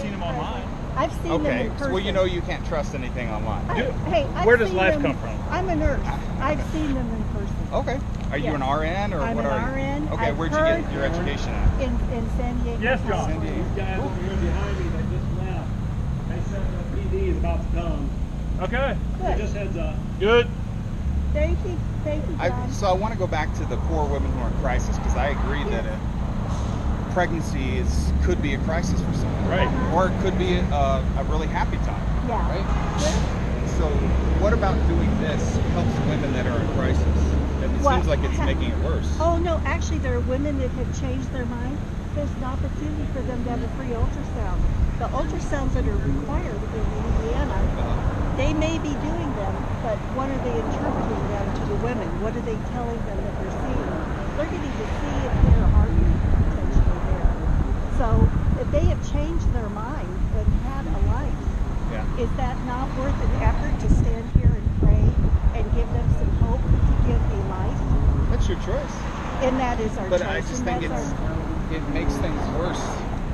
seen them online. I've seen them in person. Well, you know you can't trust anything online. Where does life come from? I'm a nurse. I've seen them in person. Okay. Are you an RN or I'm what are you? an RN. Okay, where'd you get your education at? In San Diego. Yes, John. San Diego. These guys over here behind me that just left. They said the PD is about to come. Okay. Good. Just heads up. Good. Thank you, John. So I want to go back to the poor women who are in crisis, because I agree that pregnancy could be a crisis for someone. Right. Or it could be a really happy time. Yeah. Right? So what about doing this helps women that are in crisis? It seems like it's making it worse. Oh, no, actually there are women that have changed their mind. There's an opportunity for them to have a free ultrasound. The ultrasounds that are required in Indiana, they may be doing them, but what are they interpreting them to the women? What are they telling them that they're seeing? They're getting to see if their heartbeat potentially there. So if they have changed their mind and had a life, is that not worth an effort to stand here and pray and give them some hope to give a life? That's your choice. And that is our choice. But I just think it makes things worse.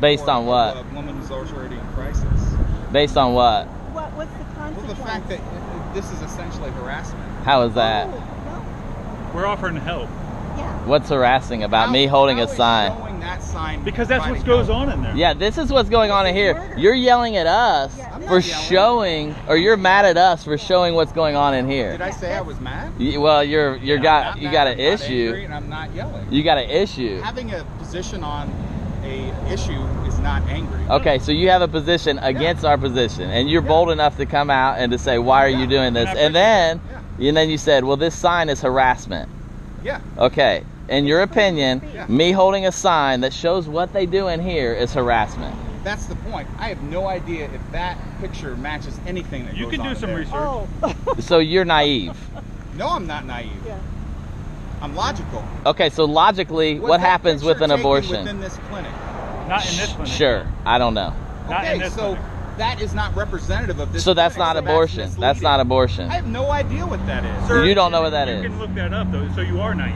Based on what? A woman who's already in crisis. Based on what? What's the consequence? Well, the fact that this is essentially harassment. How is that? Oh, no. We're offering help. Yeah. What's harassing about me holding a sign? Showing that sign because that's what goes on in there. Yeah, this is what's going on in here. You're yelling at us for showing, or you're mad at us for showing what's going on in here. Did I say I was mad? Well, you got an issue. And I'm not yelling. You got an issue. Having a position on a issue is not angry. Okay, so you have a position against our position, and you're bold enough to come out and to say, why are you doing this? And then you said, well, this sign is harassment. Yeah. Okay, in your opinion, me holding a sign that shows what they do in here is harassment. That's the point. I have no idea if that picture matches anything that you goes on. can do some research. Oh. So you're naive. No, I'm not naive. Yeah. I'm logical. Okay, so logically, what happens with an abortion? Within this clinic? Not in this clinic. Sure, I don't know. Not in Okay, this so clinic. that is not representative of this. So that's clinic, not so abortion. That's not abortion. I have no idea what that is. Sir, You don't know what that you is. can look that up though, so you are naive.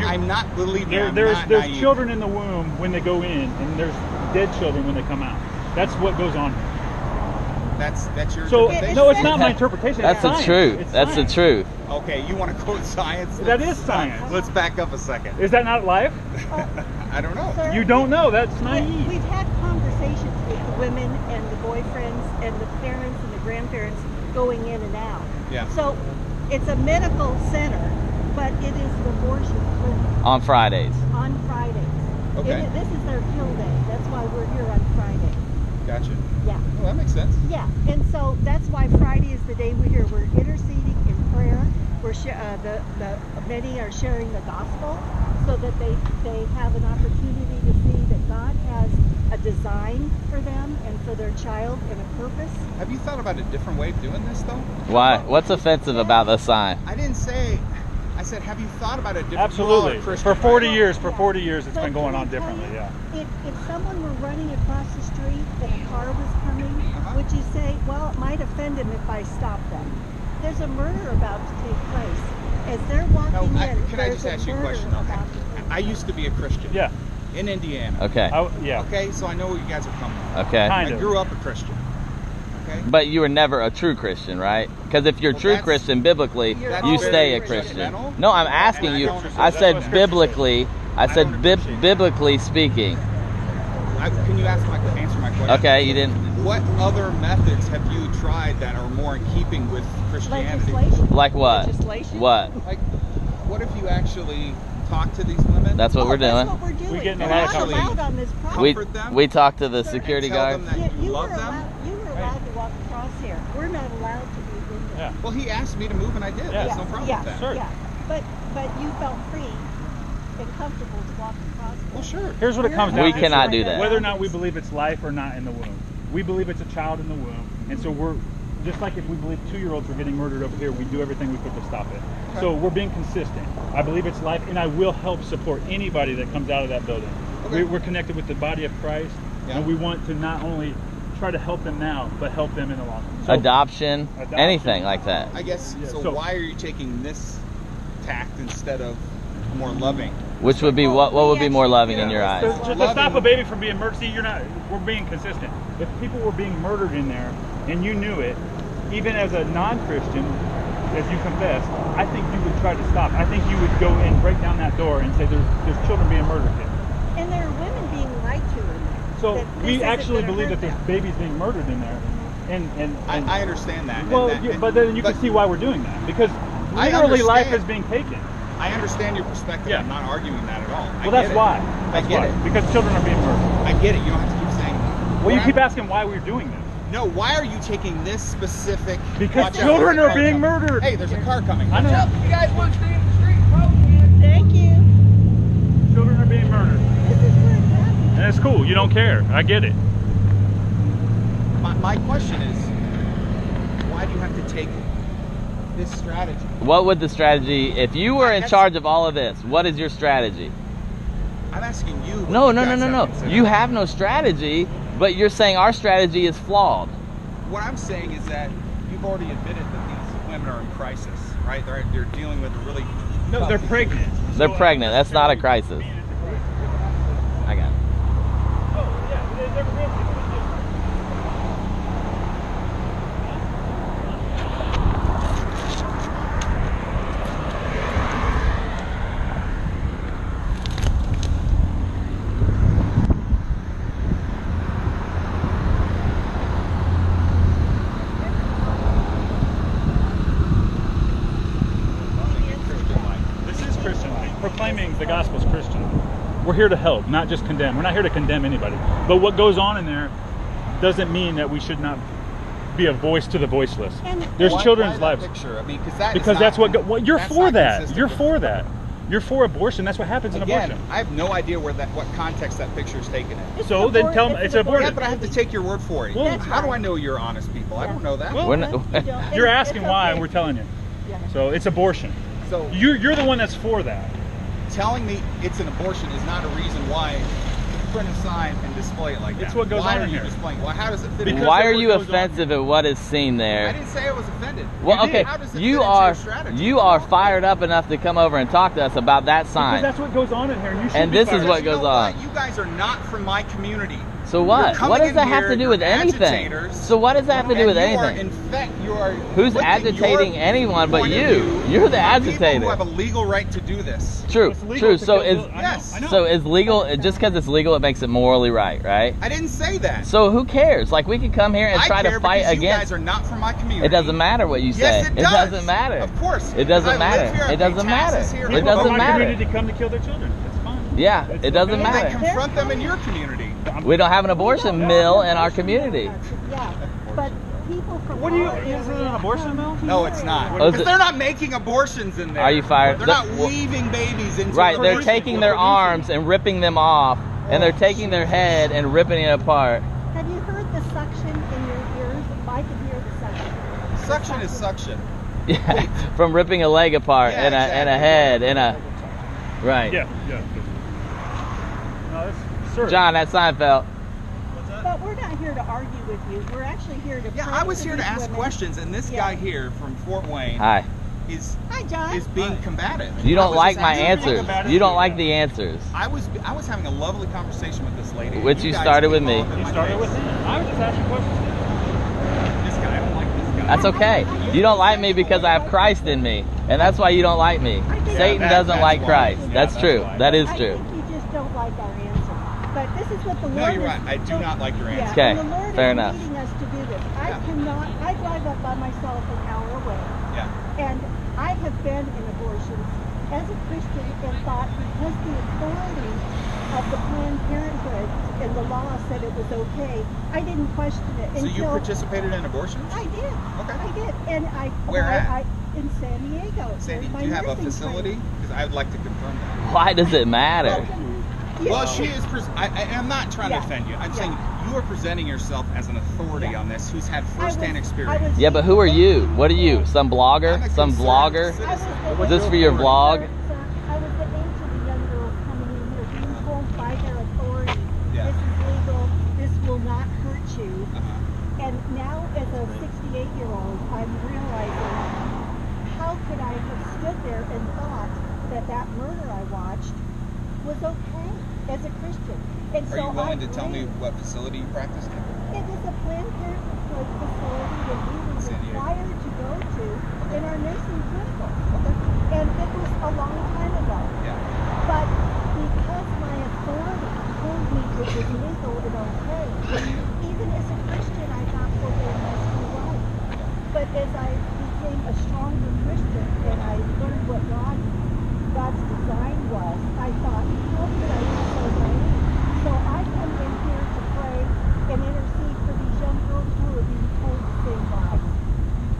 I'm not, believe me, There's naive. children in the womb when they go in, and there's dead children when they come out. That's what goes on. That's your So interpretation? no, it's not my interpretation. That's it's the science. truth. It's That's the science. truth. Okay, you want to quote science? That is science. Let's back up a second. Is that not life? I don't know. Sir, You don't know. That's naive. We've had conversations with the women and the boyfriends and the parents and the grandparents going in and out. Yeah. So it's a medical center, but it is an abortion clinic On Fridays. on Fridays. Okay. This is their kill day. That's why we're here on Friday. Gotcha. Yeah. Well, that makes sense. Yeah, and so that's why Friday is the day we're here. We're interceding in prayer. We're many are sharing the gospel so that they have an opportunity to see that God has a design for them and for their child and a purpose. Have you thought about a different way of doing this, though? Why? What's offensive about the sign? I didn't say. I said, have you thought about a different? Absolutely. Christian For 40 way? years, it's So been going can I on tell differently. you, Yeah. If someone were running across the street and a car was coming, would you say, well, it might offend him if I stop them? There's a murder about to take place. As they're walking in, can I just ask you a question? I used to be a Christian. Yeah. In Indiana. Okay. Yeah. Okay, so I know where you guys are coming from. Okay. Kind I of. grew up a Christian. Okay. But you were never a true Christian, right? Because if you're a true Christian biblically, you stay a Christian. No, I'm asking you. I said biblically. I said biblically speaking. Can you answer my question? Okay, you didn't. What other methods have you tried that are more in keeping with Christianity? Legislation. Like what? Legislation. What? Like, what if you actually talk to these women? That's what we're doing. That's what we're doing. We're getting They're a lot not of allowed on this We property. them? we talked to the security tell guard. them that you love them? You were allowed to walk across here. We're not allowed to be in there. Yeah. Well, he asked me to move, and I did. There's no problem with that. Sure. Yeah, but you felt free and comfortable to walk across. Well, sure. Here's what it comes down We to. cannot do that. Whether or not we believe it's life or not in the womb. We believe it's a child in the womb. And so we're, just like if we believe 2-year-olds are getting murdered over here, we do everything we could to stop it. Okay. So we're being consistent. I believe it's life, and I will help support anybody that comes out of that building. Okay. We're connected with the body of Christ, Yeah. and we want to not only try to help them now, but help them in the long run. So, Adoption, anything like that. I guess, Yeah, so so- why are you taking this tact instead of more loving? Which would be what would be more loving in your eyes? To stop a baby from being murdered, see, we're being consistent. If people were being murdered in there and you knew it, even as a non-Christian, as you confessed, I think you would try to stop. I think you would go and break down that door and say there's children being murdered here. And there are women being lied to in there. So we actually believe that there's babies being murdered in there. And I understand that. Well, but then you can see why we're doing that. Because literally life is being taken. I understand your perspective. Yeah. I'm not arguing that at all. Well, that's why. I get it. Because children are being murdered. I get it. You don't have to keep saying that. Well, you keep asking why we're doing this. No, why are you taking this specific... Because children are being murdered. Hey, there's a car coming. I know. Watch out, you guys want to stay in the street, bro. Thank you. Children are being murdered. This is where it's happening. And it's cool. You don't care. I get it. My question is, why do you have to take this strategy? What would the strategy, if you were in charge of all of this, what is your strategy? I'm asking you. No. You have no strategy, but you're saying our strategy is flawed. What I'm saying is that you've already admitted that these women are in crisis, right? They're dealing with a really... No, they're pregnant. They're pregnant. That's not a crisis. I got it. Oh, yeah. They're pregnant. Proclaiming the gospel is Christian. We're here to help, not just condemn. We're not here to condemn anybody. But what goes on in there doesn't mean that we should not be a voice to the voiceless. There's children's lives. Picture? I mean, because that's what you're for. That you're for that. You're for abortion. That's what happens in abortion. I have no idea what context that picture is taken in. So then tell me it's abortion. Yeah, but I have to take your word for it. Well, how do I know you're honest people? I don't know that. Well, you're asking why, and we're telling you. So it's abortion. So you're the one that's for that. Telling me it's an abortion is not a reason why to print a sign and display it like that. It's what goes on in here. Displaying? Well, how does it fit? Why are you offensive at what is seen there? I didn't say I was offended. Well, okay, How does it you are fired up enough to come over and talk to us about that sign. Because that's what goes on in here. And this is what goes on. You guys are not from my community. So what? What does that have to do with anything? So what does that have to do with anything? Who's agitating anyone but you? You're the agitator. People who have a legal right to do this. True. So is legal, just because it's legal, it makes it morally right? I didn't say that. So who cares? Like, we can come here and try to fight against. You guys are not from my community. It doesn't matter what you say. Yes, it does. It doesn't matter. Of course. It doesn't matter. It doesn't matter. It doesn't my matter. community come to kill their children. It's fine. Yeah, it doesn't Well, matter. then confront them in your community. We don't have an abortion mill in our community. Yeah, but people from What do you? Is it an abortion mill? No, it's not. Oh, Because they're not making abortions in there. Are you fired? They're not weaving babies into Right, they're abortions. taking their arms and ripping them off, and they're taking their head and ripping it apart. Have you heard the suction in your ears? I can hear the suction. Suction is suction. Yeah, from ripping a leg apart Yeah, and a head and a right. Yeah. No, that's John, that's Seinfeld. But we're not here to argue with you. We're actually here to. Yeah, pray I was for here to these ask women. questions, and this guy here from Fort Wayne Hi. Hi, John. is being combative. You I don't was like just my asking- answers. You don't like the answers. I was having a lovely conversation with this lady. Which you guys started with keep me. all up in You my started face. with me. I was just asking questions. This guy, I don't like this guy. That's okay. You don't like me because I have Christ in me, and that's why you don't like me. Satan doesn't that's like why. Christ. Yeah, That's that's true. why. That is I true. think you just don't like our answer. But this is what the Lord No, you're is- right. I do not like your Yeah, answer. Okay, and the Lord fair is enough. leading us to do this. I Yeah. cannot. I drive up by myself an hour away, Yeah. and I have been in abortions as a Christian and thought because the authority of the Planned Parenthood and the law said it was okay, I didn't question it So you until participated in abortions? I did. Okay. I did, and I. Where at? In San Diego. Sandy, My do you have a nursing facility? training. Because I would like to confirm that. Why does it matter? Yeah. Well, she is. I'm not trying Yeah. to offend you. I'm Yeah. saying you are presenting yourself as an authority Yeah. on this, who's had I firsthand was- experience. I was- Yeah, but who are you? What are you? Some blogger? I'm a Some concerned vlogger? citizen. Is this for your vlog? Sir, I was the age of the young girls coming in here being told by their authority, Yeah. this is legal, this will not hurt you. Uh-huh. And now as a 68-year-old, I'm realizing how could I have stood there and thought that that murder I watched was okay as a Christian. And Are you willing to tell me what facility you practiced in? It was a Planned Parenthood facility that we were required to go to in our nursing clinical. And it was a long time ago. Yeah. But because my authority told me it was legal and okay, even as a Christian, I thought, well, there must be right. But as I became a stronger Christian and I learned what God's design was, I thought, how could I be so naive? So I come in here to pray and intercede for these young girls who are being told the same lies.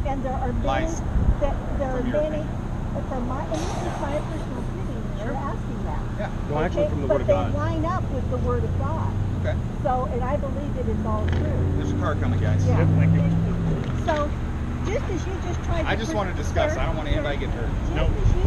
And there are many from my, and this is my personal opinion, they're asking that. Yeah. No, actually from the Word of God. But they line up with the Word of God. Okay. So, and I believe it is all true. There's a car coming, guys. Yeah. Yep, thank you. So, just as you just tried to... I just want to discuss. I don't want anybody to get hurt. Just as you